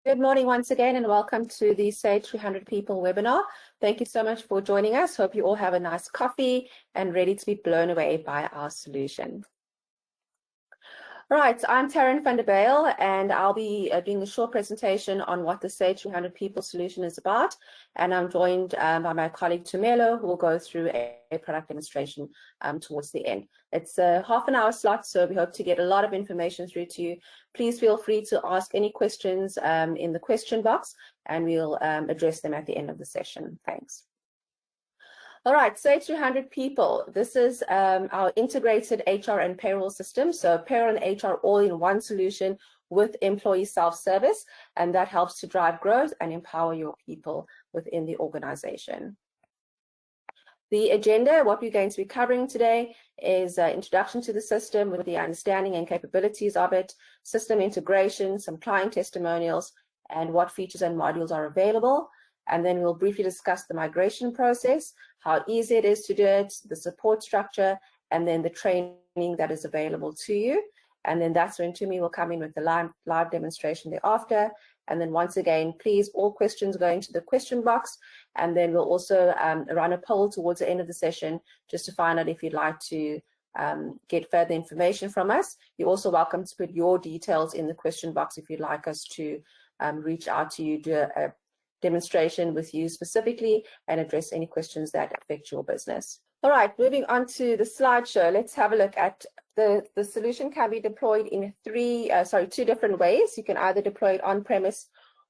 Good morning once again, and welcome to the Sage 300 People webinar. Thank you so much for joining us. Hope you all have a nice coffee and ready to be blown away by our solution. Right, I'm Taryn van der Bijl, and I'll be doing a short presentation on what the Sage 300 People solution is about. And I'm joined by my colleague Tumelo, who will go through a product demonstration towards the end. It's a half-an-hour slot, so we hope to get a lot of information through to you. Please feel free to ask any questions in the question box, and we'll address them at the end of the session. Thanks. All right, Sage 300 People. This is our integrated HR and payroll system. So payroll and HR all in one solution with employee self-service, and that helps to drive growth and empower your people within the organization. The agenda, what we're going to be covering today is introduction to the system with the understanding and capabilities of it, system integration, some client testimonials, and what features and modules are available. And then we'll briefly discuss the migration process, how easy it is to do it, the support structure, and then the training that is available to you. And then that's when Tumi will come in with the live demonstration thereafter. And then once again, please, all questions go into the question box. And then we'll also run a poll towards the end of the session just to find out if you'd like to get further information from us. You're also welcome to put your details in the question box if you'd like us to reach out to you, do a demonstration with you specifically, and address any questions that affect your business. All right, moving on to the slideshow, let's have a look at the solution can be deployed in two different ways. You can either deploy it on-premise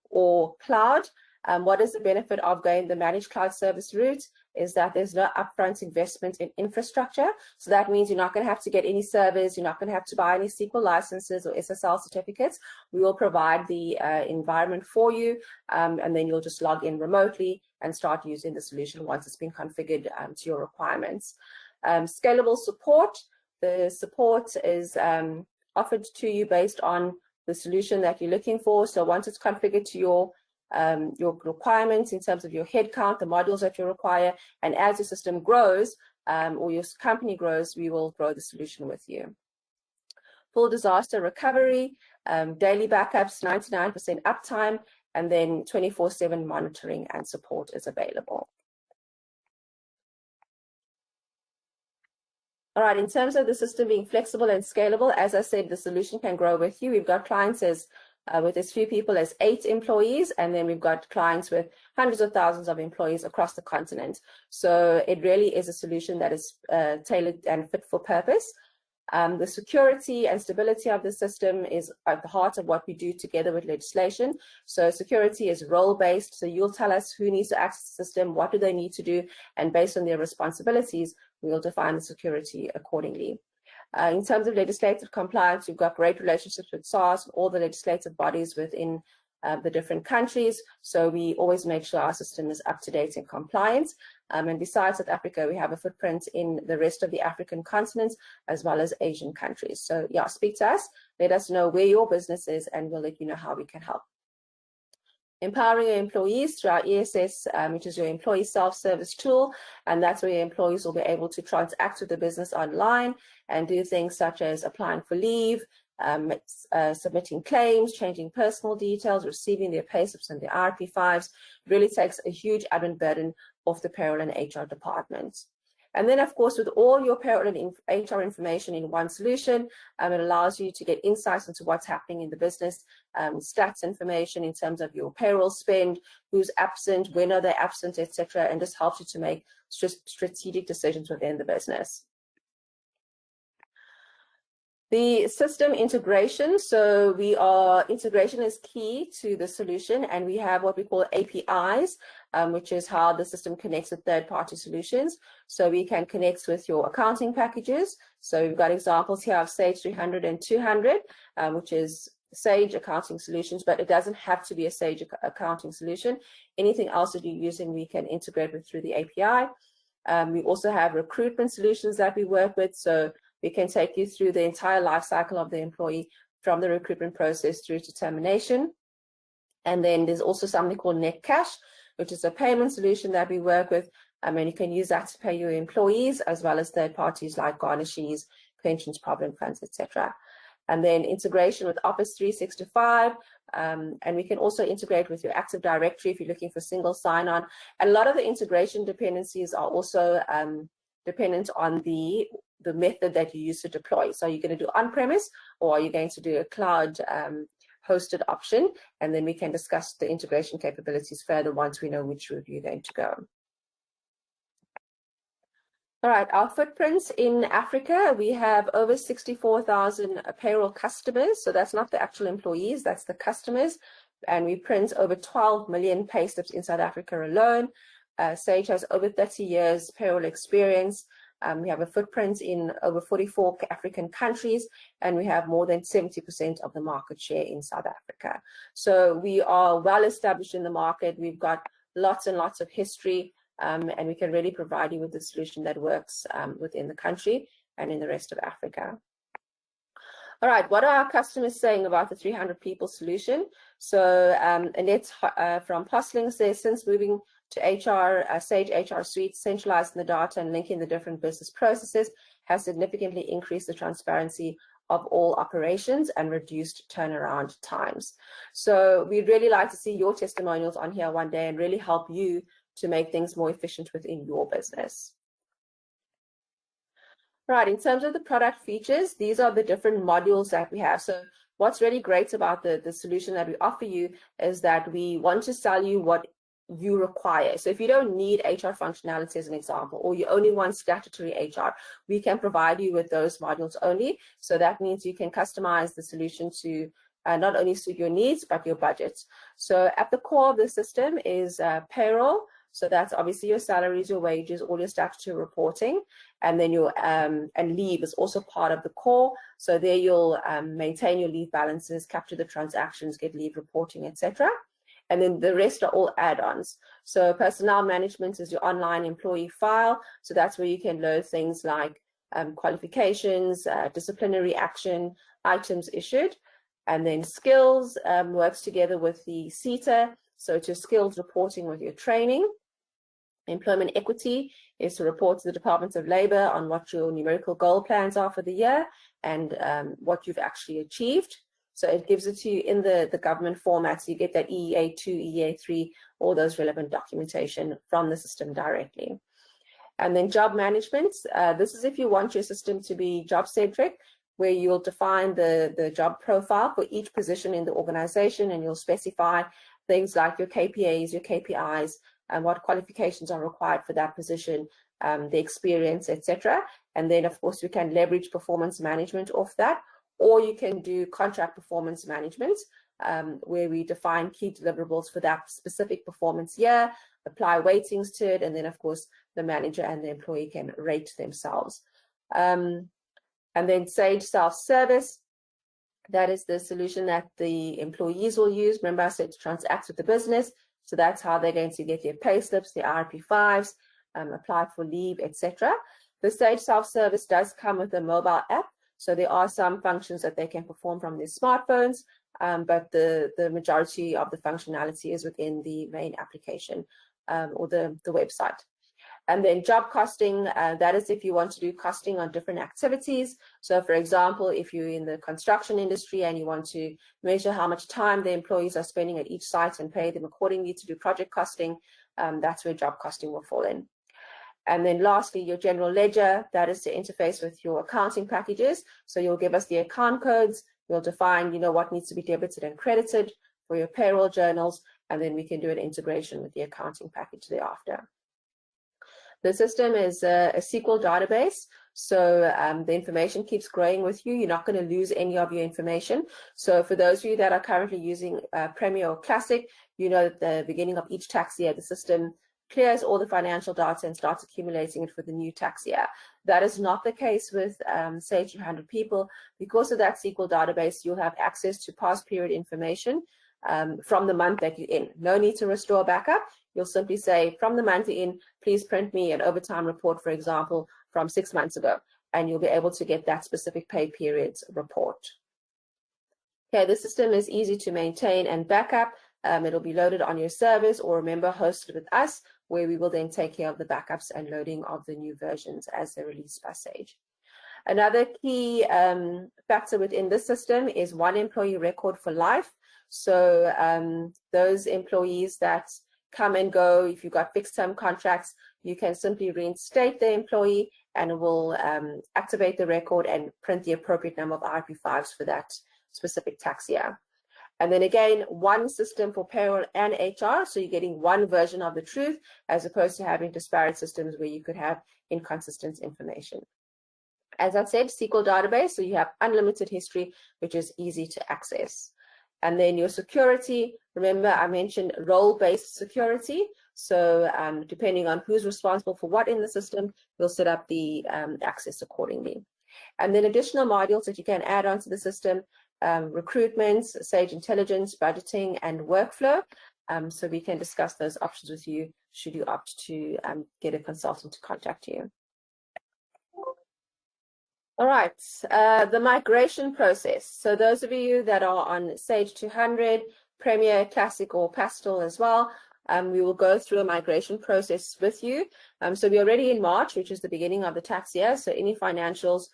or cloud. What is the benefit of going the managed cloud service route is that there's no upfront investment in infrastructure. So that means you're not going to have to get any servers, you're not going to have to buy any SQL licenses or SSL certificates. We will provide the environment for you, and then you'll just log in remotely and start using the solution once it's been configured to your requirements. Scalable support. The support is offered to you based on the solution that you're looking for. So once it's configured to your requirements in terms of your headcount, the modules that you require, and as your system grows or your company grows, we will grow the solution with you. Full disaster recovery, daily backups, 99% uptime, and then 24/7 monitoring and support is available. All right, in terms of the system being flexible and scalable, as I said, the solution can grow with you. We've got clients with as few people as 8 employees, and then we've got clients with hundreds of thousands of employees across the continent. So it really is a solution that is tailored and fit for purpose. The security and stability of the system is at the heart of what we do together with legislation. So security is role-based, so you'll tell us who needs to access the system, what do they need to do, and based on their responsibilities, we'll define the security accordingly. In terms of legislative compliance, we've got great relationships with SARS and all the legislative bodies within the different countries. So we always make sure our system is up to date and compliant. And besides South Africa, we have a footprint in the rest of the African continent as well as Asian countries. So yeah, speak to us, let us know where your business is, and we'll let you know how we can help. Empowering your employees through our ESS, which is your employee self-service tool, and that's where your employees will be able to transact with the business online and do things such as applying for leave, submitting claims, changing personal details, receiving their payslips and their RP5s. Really takes a huge admin burden off the payroll and HR department. And then, of course, with all your payroll and HR information in one solution, it allows you to get insights into what's happening in the business, stats information in terms of your payroll spend, who's absent, when are they absent, etc., and just helps you to make strategic decisions within the business. The system integration, so integration is key to the solution, and we have what we call APIs, which is how the system connects with third-party solutions. So we can connect with your accounting packages. So we've got examples here of Sage 300 and 200, which is Sage accounting solutions, but it doesn't have to be a Sage accounting solution. Anything else that you're using, we can integrate with through the API. We also have recruitment solutions that we work with. So we can take you through the entire life cycle of the employee from the recruitment process through to termination. And then there's also something called Net Cash, which is a payment solution that we work with. And you can use that to pay your employees as well as third parties like garnishes, pensions, provident funds, etc. And then integration with Office 365, And we can also integrate with your Active Directory if you're looking for single sign-on. And a lot of the integration dependencies are also dependent on the method that you use to deploy. So are you going to do on-premise, or are you going to do a cloud hosted option? And then we can discuss the integration capabilities further once we know which route you're going to go. All right, our footprints in Africa, we have over 64,000 payroll customers. So that's not the actual employees, that's the customers. And we print over 12 million pay slips in South Africa alone. Sage has over 30 years payroll experience. We have a footprint in over 44 African countries, and we have more than 70% of the market share in South Africa. So we are well established in the market. We've got lots and lots of history. And we can really provide you with a solution that works within the country and in the rest of Africa. All right, what are our customers saying about the 300 people solution? So Annette from Postling says, since moving to HR, Sage HR Suite, centralizing the data and linking the different business processes has significantly increased the transparency of all operations and reduced turnaround times. So we'd really like to see your testimonials on here one day and really help you to make things more efficient within your business. Right, in terms of the product features, these are the different modules that we have. So what's really great about the solution that we offer you is that we want to sell you what you require. So if you don't need HR functionality as an example, or you only want statutory HR, we can provide you with those modules only. So that means you can customize the solution to not only suit your needs, but your budget. So at the core of the system is payroll. So that's obviously your salaries, your wages, all your statutory reporting, and then your and leave is also part of the core. So there you'll maintain your leave balances, capture the transactions, get leave reporting, etc. And then the rest are all add-ons. So personnel management is your online employee file. So that's where you can load things like qualifications, disciplinary action, items issued. And then skills works together with the CETA. So it's your skills reporting with your training. Employment equity is to report to the Department of Labor on what your numerical goal plans are for the year and what you've actually achieved. So it gives it to you in the government format. So you get that EEA2, EEA3, all those relevant documentation from the system directly. And then job management. This is if you want your system to be job-centric, where you'll define the job profile for each position in the organization, and you'll specify things like your KPAs, your KPIs, and what qualifications are required for that position, the experience, etc. And then, of course, you can leverage performance management off that, or you can do contract performance management, where we define key deliverables for that specific performance year, apply weightings to it, and then, of course, the manager and the employee can rate themselves. And then Sage Self-Service. That is the solution that the employees will use. Remember, I said to transact with the business. So that's how they're going to get their pay slips, their RP5s, apply for leave, etc. The Sage Self-Service does come with a mobile app. So there are some functions that they can perform from their smartphones, but the majority of the functionality is within the main application or the website. And then job costing, that is if you want to do costing on different activities. So for example, if you're in the construction industry and you want to measure how much time the employees are spending at each site and pay them accordingly to do project costing, that's where job costing will fall in. And then lastly, your general ledger, that is to interface with your accounting packages. So you'll give us the account codes, we'll define, what needs to be debited and credited for your payroll journals, and then we can do an integration with the accounting package thereafter. The system is a SQL database, so the information keeps growing with you. You're not going to lose any of your information. So for those of you that are currently using Premier or Classic, you know at the beginning of each tax year, the system clears all the financial data and starts accumulating it for the new tax year. That is not the case with Sage 300 People. Because of that SQL database, you'll have access to past period information from the month that you're in. No need to restore backup. You'll simply say, from the month you're in, please print me an overtime report, for example, from 6 months ago, and you'll be able to get that specific pay period's report. Okay, the system is easy to maintain and backup. It'll be loaded on your servers, or remember, hosted with us, where we will then take care of the backups and loading of the new versions as they're released by Sage. Another key factor within this system is one employee record for life. So those employees that come and go, if you've got fixed term contracts, you can simply reinstate the employee and it will activate the record and print the appropriate number of IP5s for that specific tax year. And then again, one system for payroll and HR, so you're getting one version of the truth as opposed to having disparate systems where you could have inconsistent information. As I said, SQL database, so you have unlimited history, which is easy to access. And then your security, remember I mentioned role-based security. So depending on who's responsible for what in the system, we'll set up the access accordingly. And then additional modules that you can add onto the system, recruitment, Sage Intelligence, budgeting, and workflow. So we can discuss those options with you should you opt to get a consultant to contact you. All right, the migration process. So those of you that are on Sage 200, Premier, Classic, or Pastel as well, we will go through a migration process with you. So we're already in March, which is the beginning of the tax year. So any financials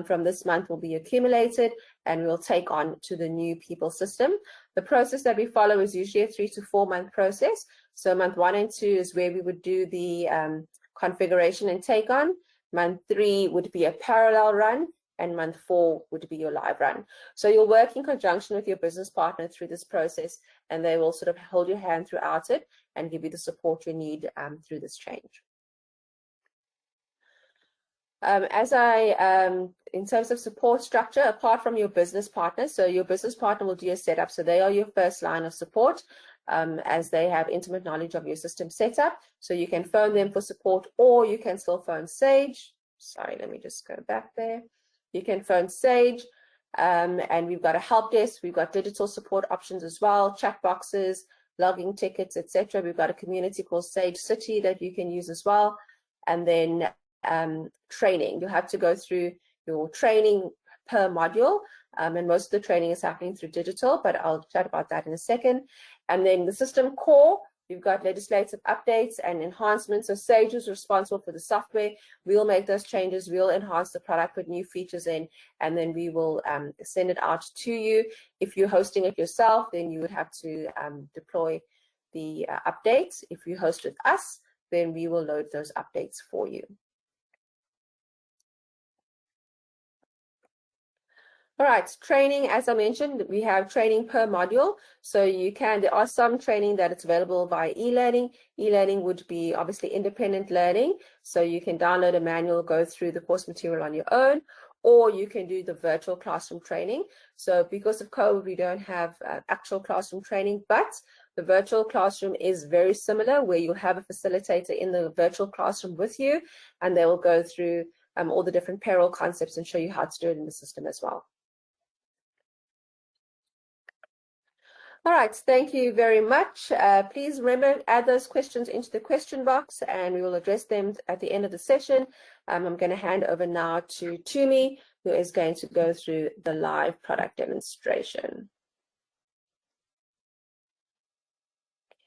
from this month will be accumulated and we'll take on to the new people system. The process that we follow is usually a 3 to 4 month process. So month 1 and 2 is where we would do the configuration and take on. Month 3 would be a parallel run, and month 4 would be your live run. So you'll work in conjunction with your business partner through this process, and they will sort of hold your hand throughout it and give you the support you need through this change. In terms of support structure, apart from your business partner, so your business partner will do your setup, so they are your first line of support. As they have intimate knowledge of your system setup. So you can phone them for support, or you can still phone Sage. Sorry, let me just go back there. You can phone Sage, and we've got a help desk. We've got digital support options as well, chat boxes, logging tickets, etc. We've got a community called Sage City that you can use as well. And then training. You'll have to go through your training per module, and most of the training is happening through digital, but I'll chat about that in a second. And then the system core, you've got legislative updates and enhancements. So Sage is responsible for the software. We'll make those changes, we'll enhance the product, put new features in, and then we will send it out to you. If you're hosting it yourself, then you would have to deploy the updates. If you host with us, then we will load those updates for you. All right, training, as I mentioned, we have training per module. So there are some training that it's available via e-learning. E-learning would be obviously independent learning. So you can download a manual, go through the course material on your own, or you can do the virtual classroom training. So because of COVID, we don't have actual classroom training, but the virtual classroom is very similar, where you'll have a facilitator in the virtual classroom with you, and they will go through all the different payroll concepts and show you how to do it in the system as well. All right, thank you very much. Please remember, add those questions into the question box and we will address them at the end of the session. I'm going to hand over now to Tumi, who is going to go through the live product demonstration.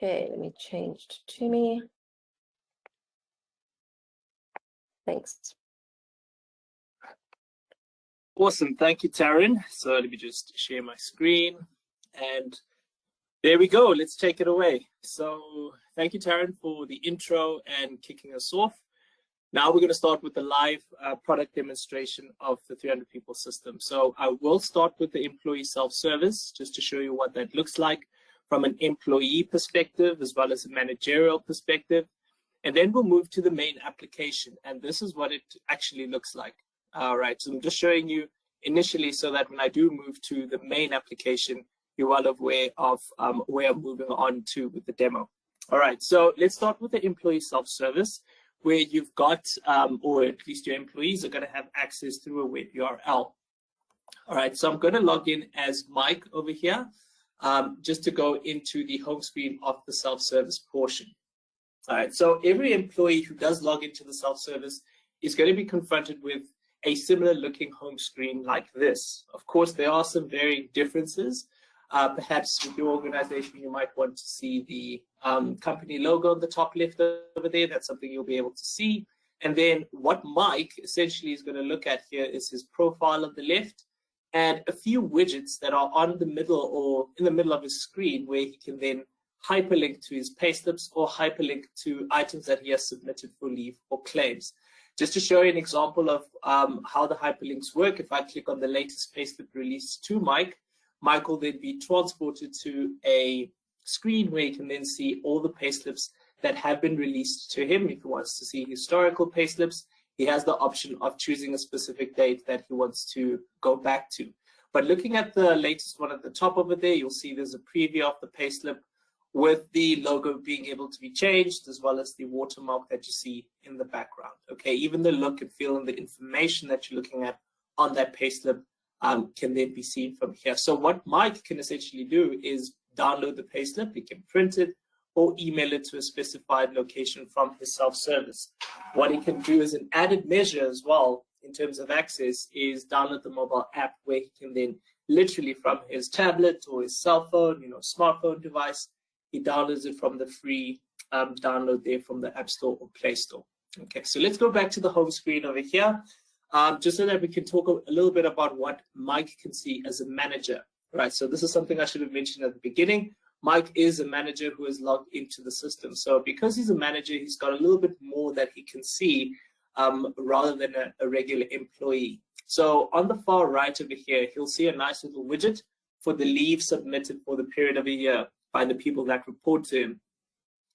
Okay, let me change to Tumi. Thanks. Awesome, thank you, Taryn. So let me just share my screen and there we go, let's take it away. So thank you, Taryn, for the intro and kicking us off. Now we're going to start with the live product demonstration of the 300 people system. So I will start with the employee self-service, just to show you what that looks like from an employee perspective, as well as a managerial perspective. And then we'll move to the main application. And this is what it actually looks like. All right, so I'm just showing you initially so that when I do move to the main application, you're well aware of where I'm moving on to with the demo. All right, so let's start with the employee self-service, where you've got, or at least your employees are going to have access through a web URL. All right, so I'm going to log in as Mike over here, just to go into the home screen of the self-service portion. All right, so every employee who does log into the self-service is going to be confronted with a similar looking home screen like this. Of course, there are some varying differences. Perhaps with your organization, you might want to see the company logo on the top left over there. That's something you'll be able to see. And then what Mike essentially is going to look at here is his profile on the left, and a few widgets that are on the middle or in the middle of his screen where he can then hyperlink to his payslips or hyperlink to items that he has submitted for leave or claims. Just to show you an example of how the hyperlinks work, if I click on the latest payslip release to Mike, Mike will then be transported to a screen where he can then see all the payslips that have been released to him. If he wants to see historical payslips, he has the option of choosing a specific date that he wants to go back to. But looking at the latest one at the top over there, you'll see there's a preview of the payslip with the logo being able to be changed, as well as the watermark that you see in the background. Okay, even the look and feel and the information that you're looking at on that payslip can then be seen from here. So what Mike can essentially do is download the payslip, he can print it, or email it to a specified location from his self-service. What he can do as an added measure as well, in terms of access, is download the mobile app where he can then literally from his tablet or his cell phone, smartphone device, he downloads it from the free download there from the App Store or Play Store. Okay, so let's go back to the home screen over here, just so that we can talk a little bit about what Mike can see as a manager. Right, so this is something I should have mentioned at the beginning. Mike is a manager who is logged into the system. So because he's a manager, he's got a little bit more that he can see rather than a regular employee. So on the far right over here, he'll see a nice little widget for the leave submitted for the period of a year by the people that report to him.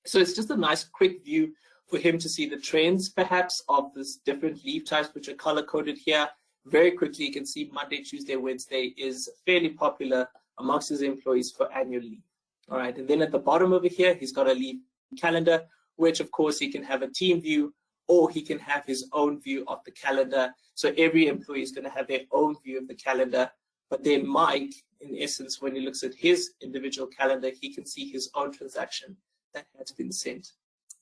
So it's just a nice quick view for him to see the trends perhaps of this different leave types, which are color coded here. Very quickly, you can see Monday, Tuesday, Wednesday is fairly popular amongst his employees for annual leave. All right, and then at the bottom over here, he's got a leave calendar, which of course he can have a team view or he can have his own view of the calendar. So every employee is going to have their own view of the calendar. But then Mike, in essence, when he looks at his individual calendar, he can see his own transaction that has been sent.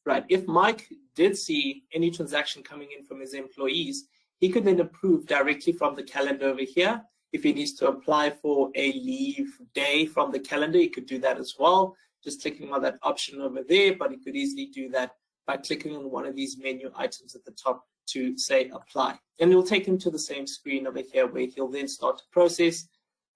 Right, if Mike did see any transaction coming in from his employees, he could then approve directly from the calendar over here. If he needs to apply for a leave day from the calendar, he could do that as well, just clicking on that option over there, but he could easily do that by clicking on one of these menu items at the top to say apply. And it'll take him to the same screen over here where he'll then start to process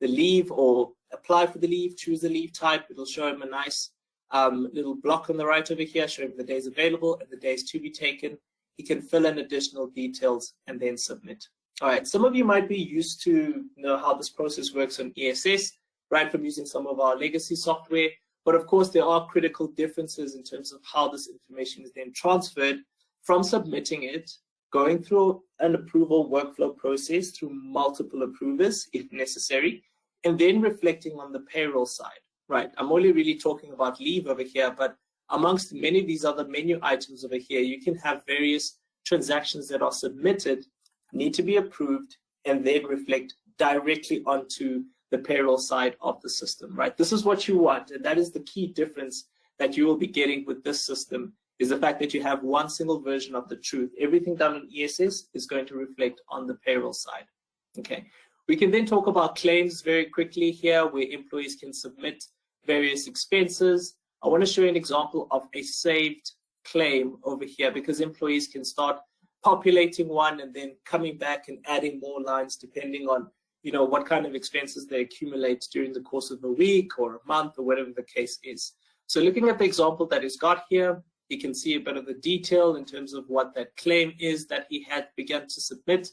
the leave or apply for the leave, choose the leave type. It'll show him a nice little block on the right over here, showing the days available and the days to be taken. He can fill in additional details and then submit. All right, some of you might be used to know how this process works on ESS, right, from using some of our legacy software. But of course, there are critical differences in terms of how this information is then transferred from submitting it, going through an approval workflow process through multiple approvers if necessary, and then reflecting on the payroll side, right? I'm only really talking about leave over here, but amongst many of these other menu items over here, you can have various transactions that are submitted, need to be approved, and then reflect directly onto the payroll side of the system, right? This is what you want, and that is the key difference that you will be getting with this system, is the fact that you have one single version of the truth. Everything done on ESS is going to reflect on the payroll side. Okay, we can then talk about claims very quickly here, where employees can submit various expenses. I want to show you an example of a saved claim over here, because employees can start populating one and then coming back and adding more lines depending on what kind of expenses they accumulate during the course of a week or a month or whatever the case is. So looking at the example that is got here, you can see a bit of the detail in terms of what that claim is that he had begun to submit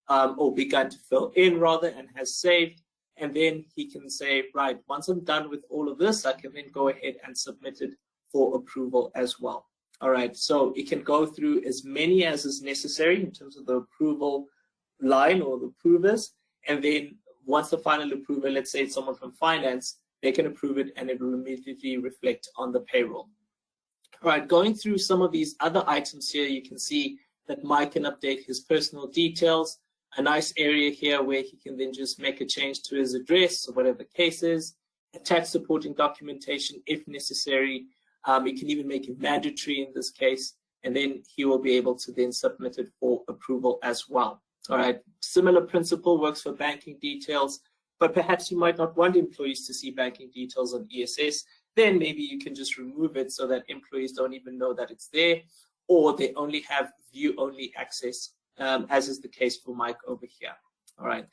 or begun to fill in rather, and has saved. And then he can say, right, once I'm done with all of this, I can then go ahead and submit it for approval as well. All right, so it can go through as many as is necessary in terms of the approval line or the approvers. And then once the final approver, let's say it's someone from finance, they can approve it and it will immediately reflect on the payroll. All right, going through some of these other items here, you can see that Mike can update his personal details, a nice area here where he can then just make a change to his address or whatever the case is, attach supporting documentation if necessary. You can even make it mandatory in this case, and then he will be able to then submit it for approval as well. All right, similar principle works for banking details, but perhaps you might not want employees to see banking details on ESS. Then maybe you can just remove it so that employees don't even know that it's there, or they only have view-only access, as is the case for Mike over here. All right.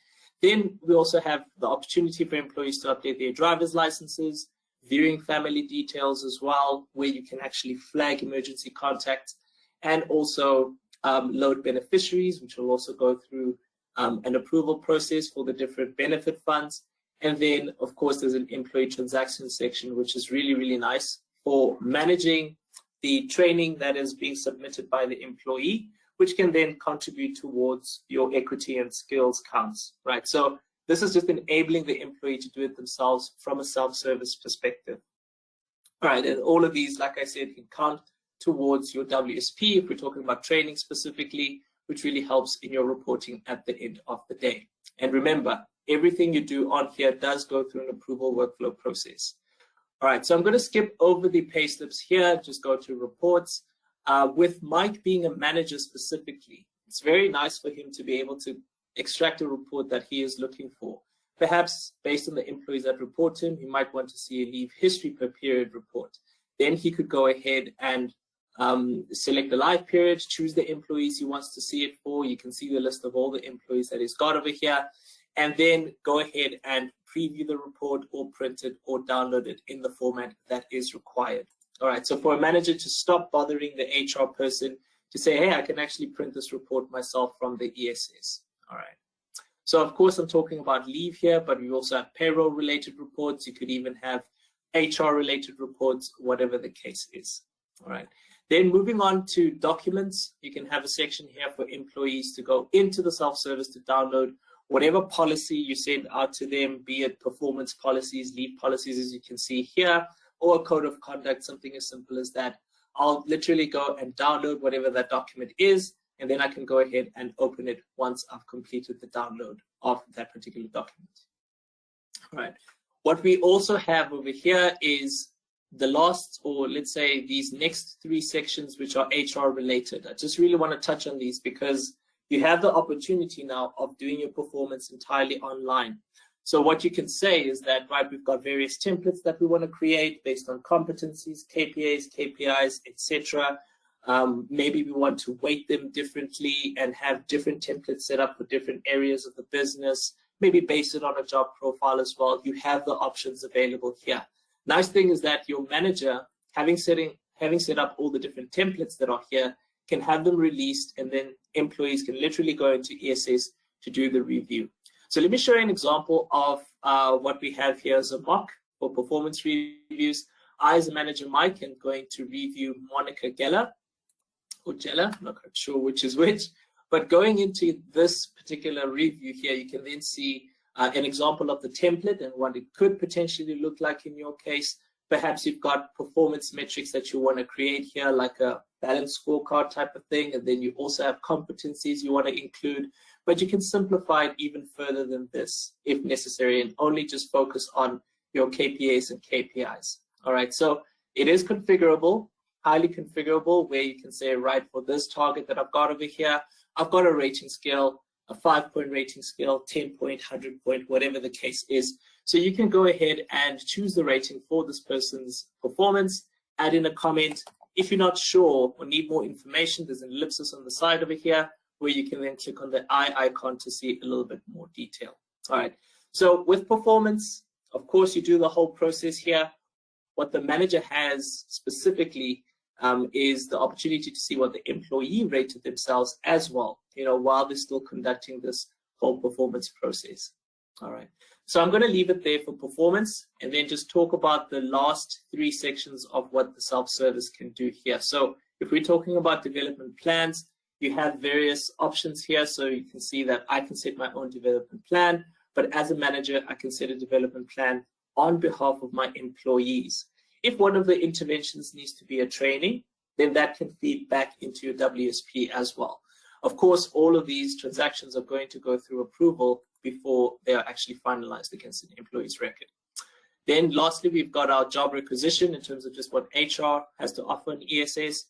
Then we also have the opportunity for employees to update their driver's licenses, viewing family details as well, where you can actually flag emergency contacts, and also load beneficiaries, which will also go through an approval process for the different benefit funds. And then, of course, there's an employee transaction section, which is really, really nice for managing the training that is being submitted by the employee, which can then contribute towards your equity and skills counts, right? So this is just enabling the employee to do it themselves from a self-service perspective. All right, and all of these, like I said, can count towards your WSP if we're talking about training specifically, which really helps in your reporting at the end of the day. And remember, everything you do on here does go through an approval workflow process. All right, so I'm going to skip over the pay slips here, just go to reports. With Mike being a manager specifically, it's very nice for him to be able to extract a report that he is looking for. Perhaps based on the employees that report to him, he might want to see a leave history per period report. Then he could go ahead and select the live period, choose the employees he wants to see it for. You can see the list of all the employees that he's got over here, and then go ahead and preview the report or print it or download it in the format that is required. All right, so for a manager to stop bothering the HR person to say, hey, I can actually print this report myself from the ESS. All right. So of course, I'm talking about leave here, but we also have payroll related reports. You could even have HR related reports, whatever the case is. All right. Then moving on to documents, you can have a section here for employees to go into the self-service to download whatever policy you send out to them, be it performance policies, leave policies, as you can see here, or a code of conduct, something as simple as that. I'll literally go and download whatever that document is, and then I can go ahead and open it once I've completed the download of that particular document. All right. What we also have over here is the last, or let's say these next three sections, which are HR related. I just really want to touch on these because you have the opportunity now of doing your performance entirely online. So what you can say is that, right, we've got various templates that we want to create based on competencies, KPAs, KPIs, etc. Maybe we want to weight them differently and have different templates set up for different areas of the business, maybe base it on a job profile as well. You have the options available here. Nice thing is that your manager, having set up all the different templates that are here, can have them released, and then employees can literally go into ESS to do the review. So let me show you an example of what we have here as a mock for performance reviews. I, as a manager, Mike, am going to review Monica Geller, or Geller, I'm not quite sure which is which, but going into this particular review here, you can then see an example of the template and what it could potentially look like in your case. Perhaps you've got performance metrics that you want to create here, like a balanced scorecard type of thing, and then you also have competencies you want to include, but you can simplify it even further than this if necessary and only just focus on your KPAs and KPIs. All right, so it is configurable, highly configurable, where you can say, right, for this target that I've got over here, I've got a rating scale, a 5-point rating scale, 10-point, 100-point, whatever the case is. So you can go ahead and choose the rating for this person's performance, add in a comment. If you're not sure or need more information, there's an ellipsis on the side over here where you can then click on the eye icon to see a little bit more detail. All right, so with performance, of course, you do the whole process here. What the manager has specifically is the opportunity to see what the employee rated themselves as well, while they're still conducting this whole performance process. All right, so I'm going to leave it there for performance and then just talk about the last three sections of what the self-service can do here. So if we're talking about development plans, you have various options here. So you can see that I can set my own development plan, but as a manager, I can set a development plan on behalf of my employees. If one of the interventions needs to be a training, then that can feed back into your WSP as well. Of course, all of these transactions are going to go through approval before they are actually finalized against an employee's record. Then lastly, we've got our job requisition in terms of just what HR has to offer in ESS.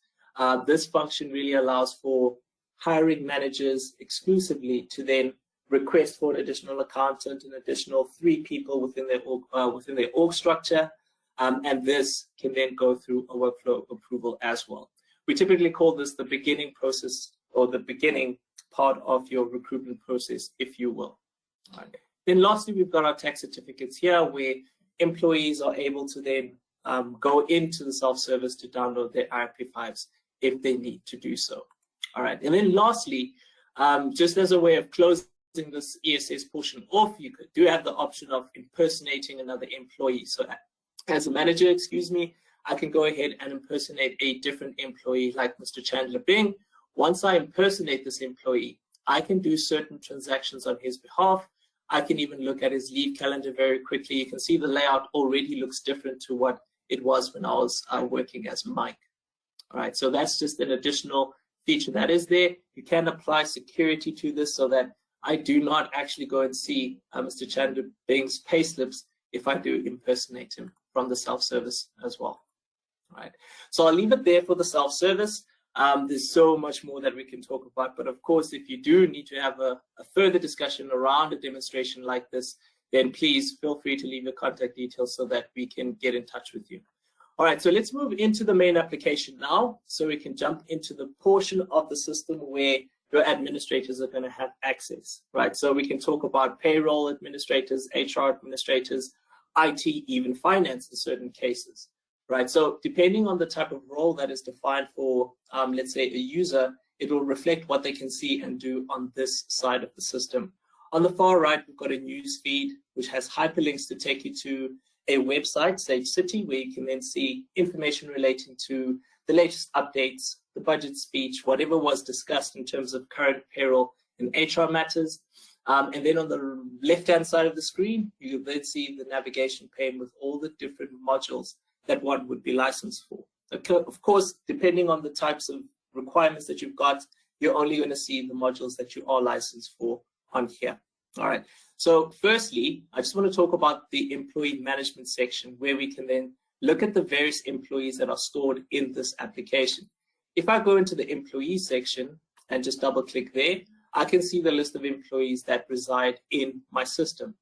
This function really allows for hiring managers exclusively to then request for an additional accountant, an additional 3 people within their org structure. And this can then go through a workflow approval as well. We typically call this the beginning process or the beginning part of your recruitment process, if you will. Right. Then lastly, we've got our tax certificates here where employees are able to then go into the self-service to download their IRP5s if they need to do so. All right. And then lastly, just as a way of closing this ESS portion off, you do have the option of impersonating another employee. So as a manager, excuse me, I can go ahead and impersonate a different employee like Mr. Chandler Bing. Once I impersonate this employee, I can do certain transactions on his behalf. I can even look at his leave calendar very quickly. You can see the layout already looks different to what it was when I was working as Mike. All right, so that's just an additional feature that is there. You can apply security to this so that I do not actually go and see Mr. Chandler Bing's payslips if I do impersonate him from the self-service as well. All right, so I'll leave it there for the self-service. There's so much more that we can talk about, but of course, if you do need to have a further discussion around a demonstration like this, then please feel free to leave your contact details so that we can get in touch with you. All right, so let's move into the main application now, so we can jump into the portion of the system where your administrators are going to have access, right? So we can talk about payroll administrators, HR administrators, IT, even finance in certain cases. Right, so depending on the type of role that is defined for, let's say, a user, it will reflect what they can see and do on this side of the system. On the far right, we've got a news feed, which has hyperlinks to take you to a website, Sage City, where you can then see information relating to the latest updates, the budget speech, whatever was discussed in terms of current payroll and HR matters. And then on the left-hand side of the screen, you will then see the navigation pane with all the different modules that one would be licensed for. Of course, depending on the types of requirements that you've got, you're only going to see the modules that you are licensed for on here. All right. So firstly, I just want to talk about the employee management section where we can then look at the various employees that are stored in this application. If I go into the employee section and just double click there, I can see the list of employees that reside in my system.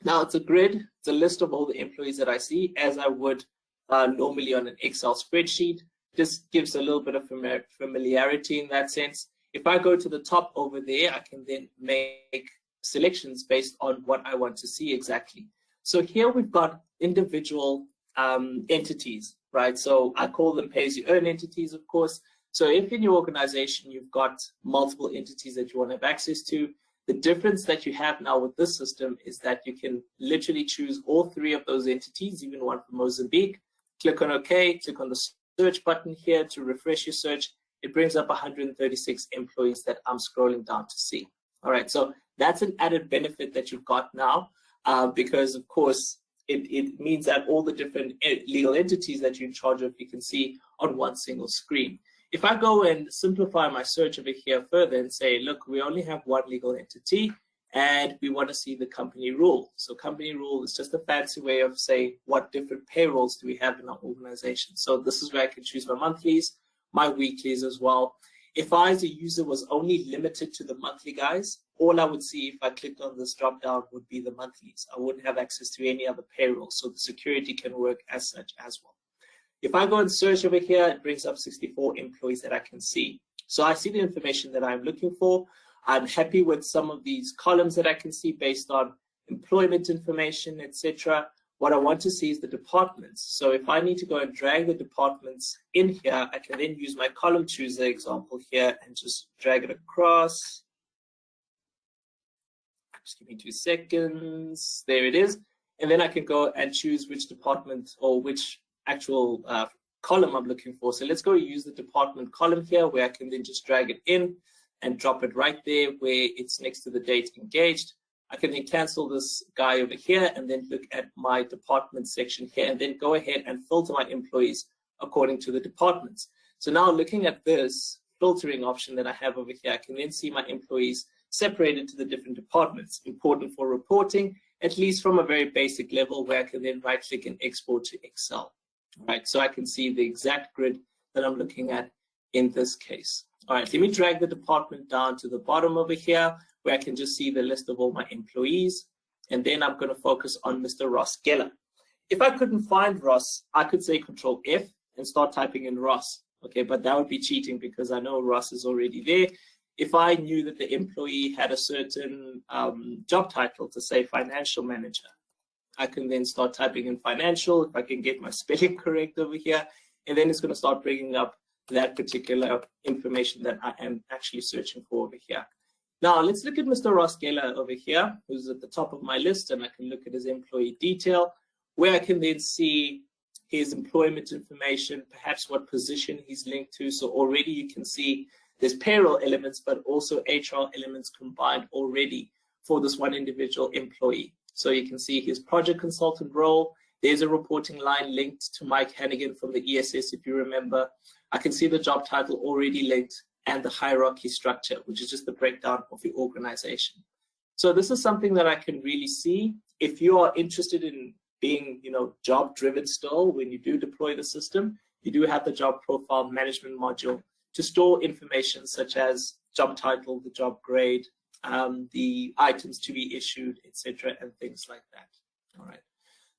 Now it's a grid, it's a list of all the employees that I see as I would normally on an Excel spreadsheet. Just gives a little bit of familiarity in that sense. If I go to the top over there, I can then make selections based on what I want to see exactly. So here we've got individual entities, right? So I call them pay-as-you-earn entities, of course. So if in your organization you've got multiple entities that you want to have access to, the difference that you have now with this system is that you can literally choose all three of those entities, even one for Mozambique. Click on OK, click on the search button here to refresh your search. It brings up 136 employees that I'm scrolling down to see. All right, so that's an added benefit that you've got now because, of course, it means that all the different legal entities that you're in charge of, you can see on one single screen. If I go and simplify my search over here further and say, look, we only have one legal entity and we want to see the company rule. So company rule is just a fancy way of saying what different payrolls do we have in our organization. So this is where I can choose my monthlies, my weeklies as well. If I as a user was only limited to the monthly guys, all I would see if I clicked on this drop down would be the monthlies. I wouldn't have access to any other payroll. So the security can work as such as well. If I go and search over here, it brings up 64 employees that I can see. So I see the information that I'm looking for. I'm happy with some of these columns that I can see based on employment information, etc. What I want to see is the departments. So if I need to go and drag the departments in here, I can then use my column chooser example here and just drag it across. Just give me 2 seconds. There it is. And then I can go and choose which department or which actual column I'm looking for. So let's go use the department column here where I can then just drag it in and drop it right there where it's next to the date engaged. I can then cancel this guy over here and then look at my department section here and then go ahead and filter my employees according to the departments. So now looking at this filtering option that I have over here, I can then see my employees separated to the different departments, important for reporting, at least from a very basic level where I can then right click and export to Excel. Right, so I can see the exact grid that I'm looking at in this case. All right, let me drag the department down to the bottom over here where I can just see the list of all my employees. And then I'm going to focus on Mr. Ross Geller. If I couldn't find Ross, I could say Control F and start typing in Ross. Okay, but that would be cheating because I know Ross is already there. if I knew that the employee had a certain job title, to say financial manager, I can then start typing in financial, if I can get my spelling correct over here, and then it's going to start bringing up that particular information that I am actually searching for over here. Now, let's look at Mr. Ross Geller over here, who's at the top of my list, and I can look at his employee detail, where I can then see his employment information, perhaps what position he's linked to. So already you can see there's payroll elements, but also HR elements combined already for this one individual employee. So you can see his project consultant role. There's a reporting line linked to Mike Hannigan from the ESS, if you remember. I can see the job title already linked and the hierarchy structure, which is just the breakdown of the organization. So this is something that I can really see. If you are interested in being, job driven still, when you do deploy the system, you do have the job profile management module to store information such as job title, the job grade, the items to be issued, etc., and things like that. All right.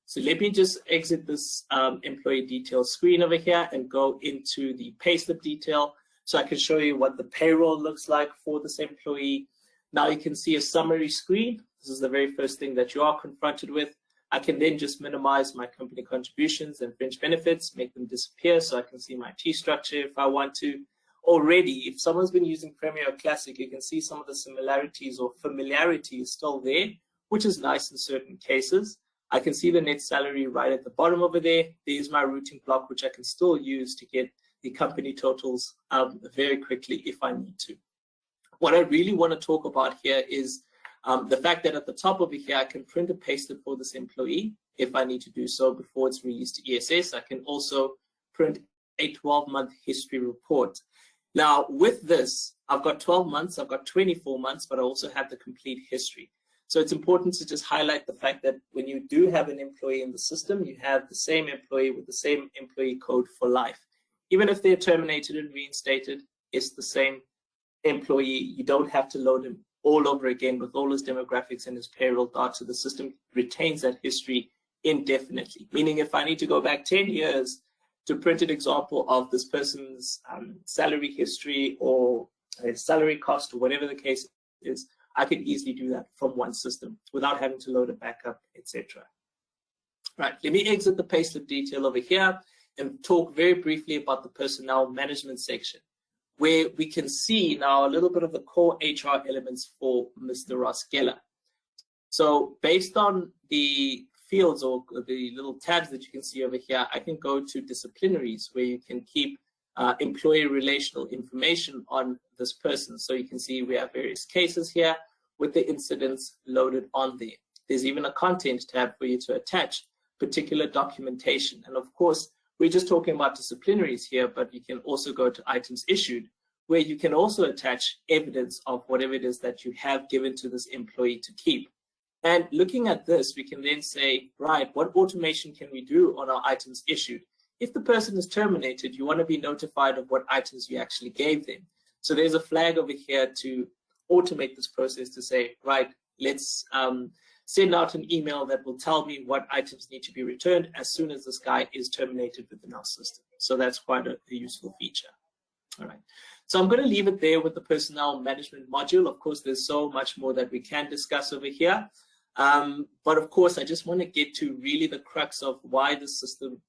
So let me just exit this employee detail screen over here and go into the payslip detail so I can show you what the payroll looks like for this employee. Now you can see a summary screen. This is the very first thing that you are confronted with. I can then just minimize my company contributions and fringe benefits, make them disappear so I can see my T structure if I want to. Already, if someone's been using Premier Classic, you can see some of the similarities or familiarity is still there, which is nice in certain cases. I can see the net salary right at the bottom over there. There's my routing block, which I can still use to get the company totals very quickly if I need to. What I really want to talk about here is the fact that at the top over here, I can print a payslip for this employee if I need to do so before it's released to ESS. I can also print a 12-month history report. Now, with this, I've got 12 months, I've got 24 months, but I also have the complete history. So it's important to just highlight the fact that when you do have an employee in the system, you have the same employee with the same employee code for life. Even if they're terminated and reinstated, it's the same employee. You don't have to load him all over again with all his demographics and his payroll data. The system retains that history indefinitely, meaning if I need to go back 10 years to print an example of this person's salary history or salary cost or whatever the case is, I can easily do that from one system without having to load a backup, etc. Right, let me exit the payslip detail over here and talk very briefly about the personnel management section, where we can see now a little bit of the core HR elements for Mr. Ross Geller. So based on the fields or the little tabs that you can see over here, I can go to disciplinaries where you can keep employee relational information on this person. So you can see we have various cases here with the incidents loaded on there. There's even a content tab for you to attach particular documentation. And of course, we're just talking about disciplinaries here, but you can also go to items issued, where you can also attach evidence of whatever it is that you have given to this employee to keep. And looking at this, we can then say, right, what automation can we do on our items issued? If the person is terminated, you want to be notified of what items you actually gave them. So there's a flag over here to automate this process to say, right, let's send out an email that will tell me what items need to be returned as soon as this guy is terminated within our system. So that's quite a useful feature. All right. So I'm going to leave it there with the personnel management module. Of course, there's so much more that we can discuss over here. But of course, I just want to get to really the crux of why the system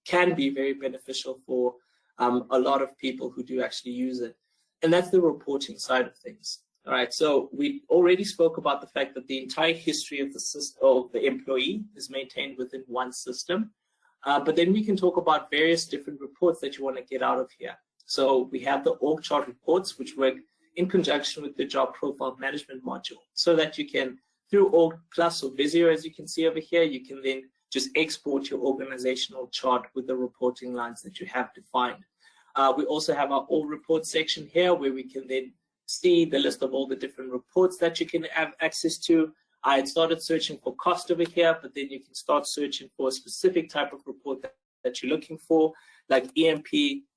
can be very beneficial for a lot of people who do actually use it. And that's the reporting side of things. All right, so we already spoke about the fact that the entire history of the system, of the employee, is maintained within one system. But then we can talk about various different reports that you want to get out of here. So we have the org chart reports, which work in conjunction with the job profile management module, so that you can, through Org Plus or Visio, as you can see over here, you can then just export your organizational chart with the reporting lines that you have defined. We also have our all reports section here, where we can then see the list of all the different reports that you can have access to. I had started searching for cost over here, but then you can start searching for a specific type of report that you're looking for, like EMP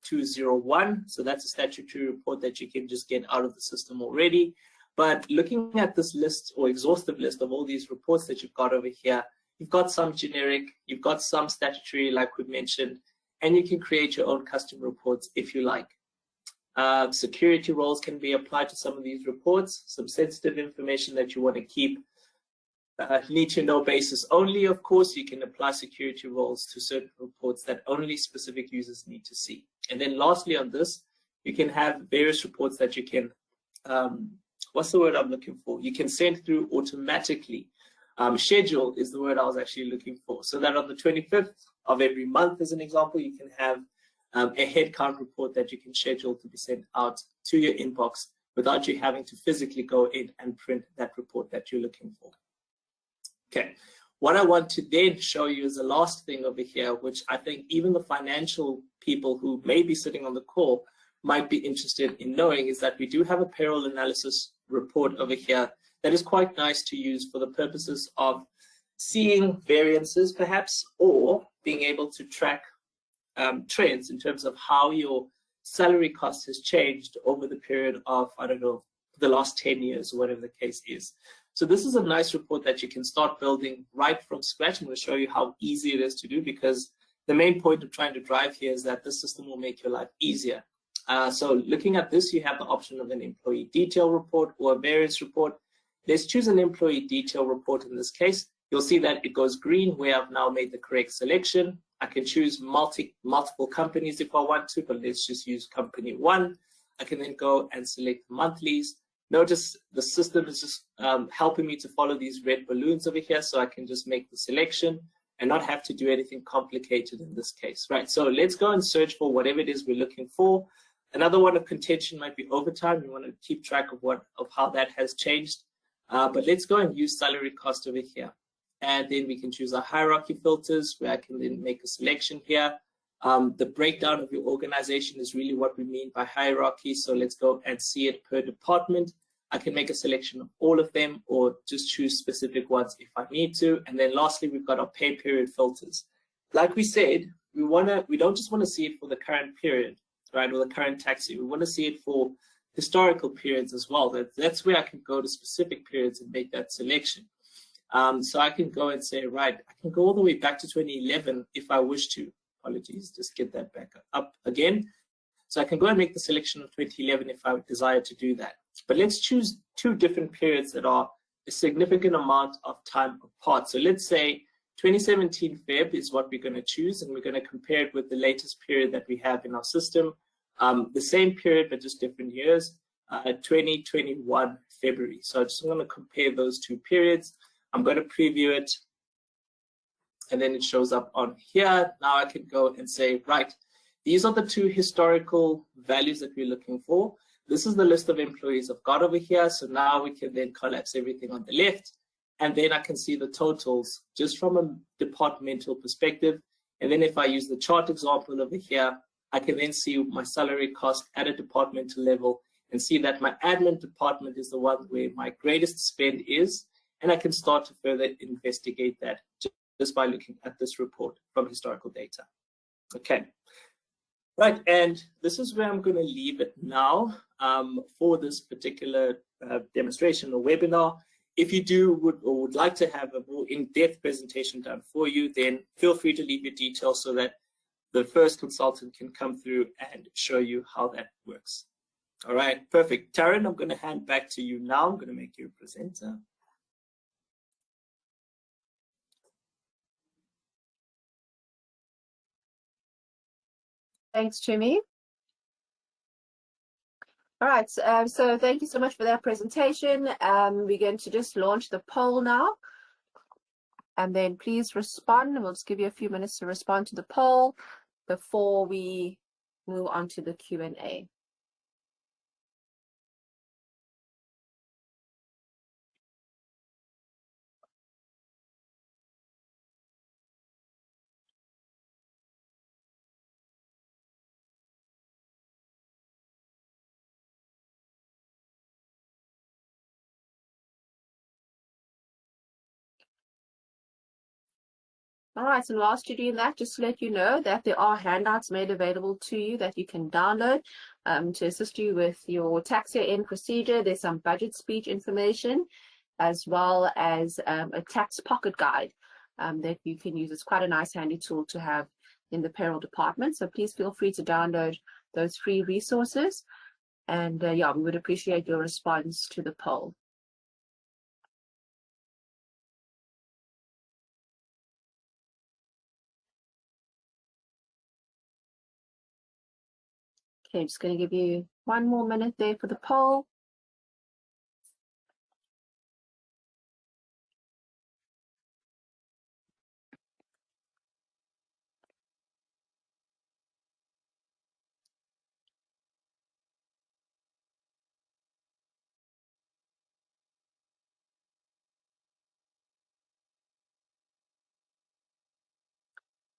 201. So that's a statutory report that you can just get out of the system already. But looking at this list or exhaustive list of all these reports that you've got over here, you've got some generic, you've got some statutory, like we mentioned, and you can create your own custom reports if you like. Security roles can be applied to some of these reports. Some sensitive information that you want to keep need to know basis only. Of course, you can apply security roles to certain reports that only specific users need to see. And then lastly on this, you can have various reports that you can, what's the word I'm looking for? You can send through automatically. Schedule is the word I was actually looking for. So that on the 25th of every month, as an example, you can have a headcount report that you can schedule to be sent out to your inbox without you having to physically go in and print that report that you're looking for. Okay, what I want to then show you is the last thing over here, which I think even the financial people who may be sitting on the call might be interested in knowing, is that we do have a payroll analysis report over here that is quite nice to use for the purposes of seeing variances perhaps, or being able to track trends in terms of how your salary cost has changed over the period of, I don't know, the last 10 years or whatever the case is. So this is a nice report that you can start building right from scratch. I'm going to show you how easy it is to do, because the main point of trying to drive here is that this system will make your life easier. So looking at this, you have the option of an employee detail report or a variance report. Let's choose an employee detail report in this case. You'll see that it goes green where I've now made the correct selection. I can choose multiple companies if I want to, but let's just use company one. I can then go and select monthlies. Notice the system is just helping me to follow these red balloons over here, so I can just make the selection and not have to do anything complicated in this case, right? So let's go and search for whatever it is we're looking for. Another one of contention might be overtime. You want to keep track of how that has changed. But let's go and use salary cost over here. And then we can choose our hierarchy filters, where I can then make a selection here. The breakdown of your organization is really what we mean by hierarchy. So let's go and see it per department. I can make a selection of all of them, or just choose specific ones if I need to. And then lastly, we've got our pay period filters. Like we said, we don't just want to see it for the current period, right, or the current tax year. We want to see it for historical periods as well. That's where I can go to specific periods and make that selection. So I can go and say, right, I can go all the way back to 2011 if I wish to. Apologies, just get that back up again. So I can go and make the selection of 2011 if I desire to do that. But let's choose two different periods that are a significant amount of time apart. So let's say 2017 Feb is what we're going to choose, and we're going to compare it with the latest period that we have in our system. The same period, but just different years, 2021 February. So I just want to compare those two periods. I'm going to preview it, and then it shows up on here. Now I can go and say, right, these are the two historical values that we're looking for. This is the list of employees I've got over here. So now we can then collapse everything on the left, and then I can see the totals just from a departmental perspective. And then if I use the chart example over here, I can then see my salary cost at a departmental level and see that my admin department is the one where my greatest spend is. And I can start to further investigate that just by looking at this report from historical data. Okay, right, and this is where I'm going to leave it now for this particular demonstration or webinar. If you would like to have a more in-depth presentation done for you, then feel free to leave your details so that the first consultant can come through and show you how that works. All right, perfect. Taryn, I'm going to hand back to you now. I'm going to make you a presenter. Thanks, Jimmy. All right, so thank you so much for that presentation. We're going to just launch the poll now. And then please respond. We'll just give you a few minutes to respond to the poll before we move on to the Q&A. All right, so whilst you're doing that, just to let you know that there are handouts made available to you that you can download to assist you with your tax year end procedure. There's some budget speech information, as well as a tax pocket guide that you can use. It's quite a nice handy tool to have in the payroll department. So please feel free to download those free resources. And yeah, we would appreciate your response to the poll. Okay, I'm just going to give you 1 more minute there for the poll.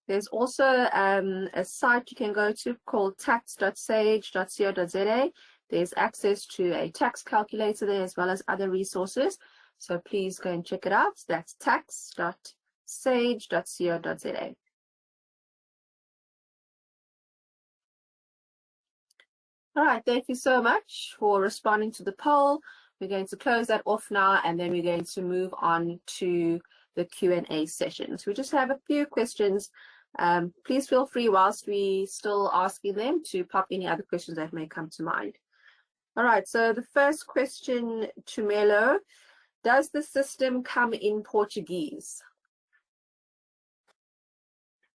There's also a site you can go to called tax.sage.co.za. There's access to a tax calculator there as well as other resources. So please go and check it out. That's tax.sage.co.za. All right, thank you so much for responding to the poll. We're going to close that off now, and then we're going to move on to the Q&A session. So we just have a few questions. Please feel free whilst we still asking them to pop any other questions that may come to mind. All right, so the first question to Melo, does the system come in Portuguese?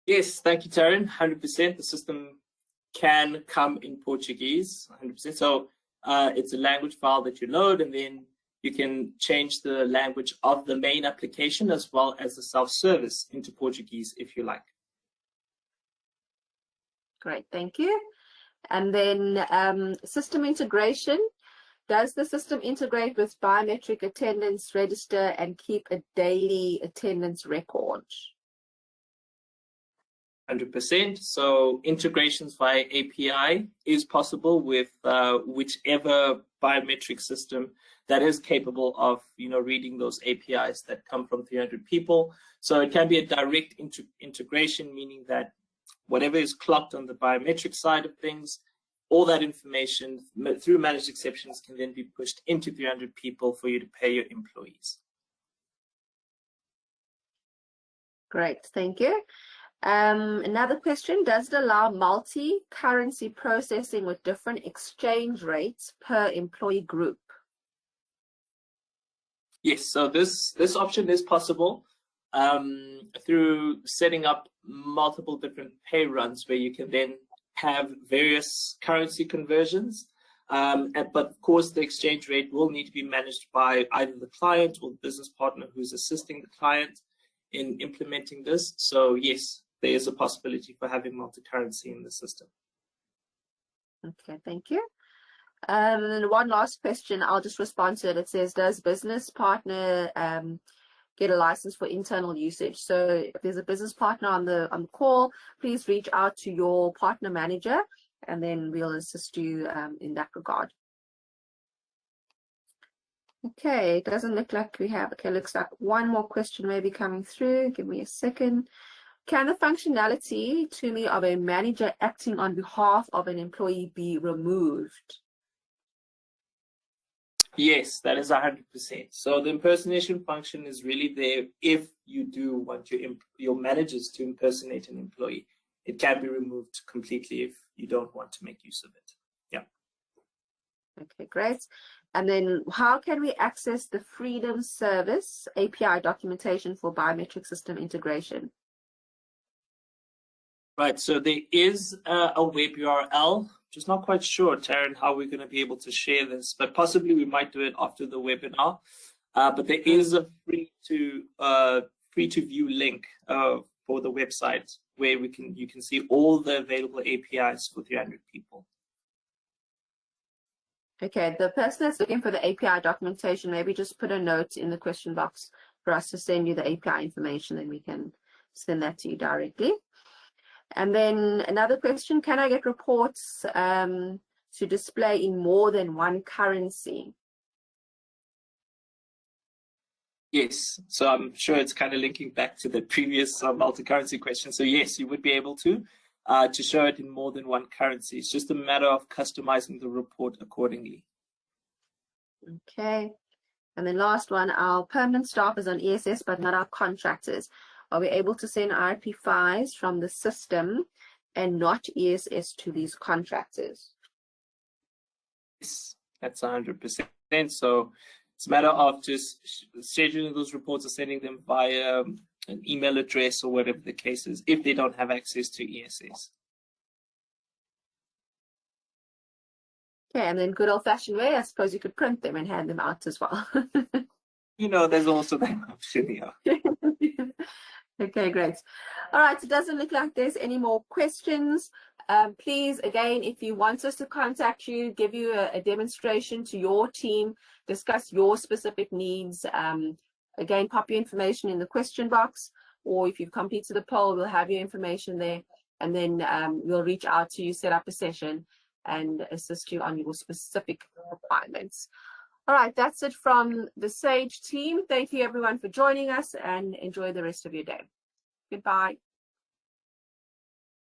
Yes, thank you, Taryn. 100%. The system can come in Portuguese, 100%. So it's a language file that you load, and then you can change the language of the main application as well as the self-service into Portuguese if you like. Great, thank you. And then system integration. Does the system integrate with biometric attendance register and keep a daily attendance record? 100%. So integrations via API is possible with whichever biometric system that is capable of, reading those APIs that come from 300 people. So it can be a direct integration, meaning that whatever is clocked on the biometric side of things, all that information through managed exceptions can then be pushed into 300 people for you to pay your employees. Great, thank you. Another question, does it allow multi-currency processing with different exchange rates per employee group? Yes, so this option is possible through setting up multiple different pay runs where you can then have various currency conversions. But of course, the exchange rate will need to be managed by either the client or the business partner who's assisting the client in implementing this. So yes, there is a possibility for having multi-currency in the system. Okay, thank you. And then one last question, I'll just respond to it. It says, does business partner get a license for internal usage? So if there's a business partner on the call, please reach out to your partner manager, and then we'll assist you in that regard. Okay, it doesn't look like we have, okay, looks like one more question may be coming through. Give me a second. Can the functionality to me of a manager acting on behalf of an employee be removed? Yes, that is 100%. So the impersonation function is really there if you do want your managers to impersonate an employee. It can be removed completely if you don't want to make use of it. Yeah. Okay, great. And then how can we access the Freedom Service API documentation for biometric system integration? Right, so there is a web URL. Just not quite sure, Taryn, how we're going to be able to share this, but possibly we might do it after the webinar. But there is a free to view link for the website where you can see all the available APIs for 300 people. Okay, the person that's looking for the API documentation, maybe just put a note in the question box for us to send you the API information, and we can send that to you directly. And then another question, can I get reports to display in more than one currency? Yes, so I'm sure it's kind of linking back to the previous multi-currency question. So yes, you would be able to show it in more than one currency. It's just a matter of customizing the report accordingly. Okay, and then last one, our permanent staff is on ESS, but not our contractors. Are we able to send RP5s from the system and not ESS to these contractors? that's 100%. So it's a matter of just scheduling those reports or sending them via an email address or whatever the case is, if they don't have access to ESS. Okay, and then good old-fashioned way, I suppose you could print them and hand them out as well. You know, there's also that option here. Okay, great. All right, it doesn't look like there's any more questions. Please, again, if you want us to contact you, give you a demonstration to your team, discuss your specific needs, again, pop your information in the question box, or if you've completed the poll, we'll have your information there, and then we'll reach out to you, set up a session, and assist you on your specific requirements. All right, that's it from the Sage team. Thank you everyone for joining us, and enjoy the rest of your day. Goodbye.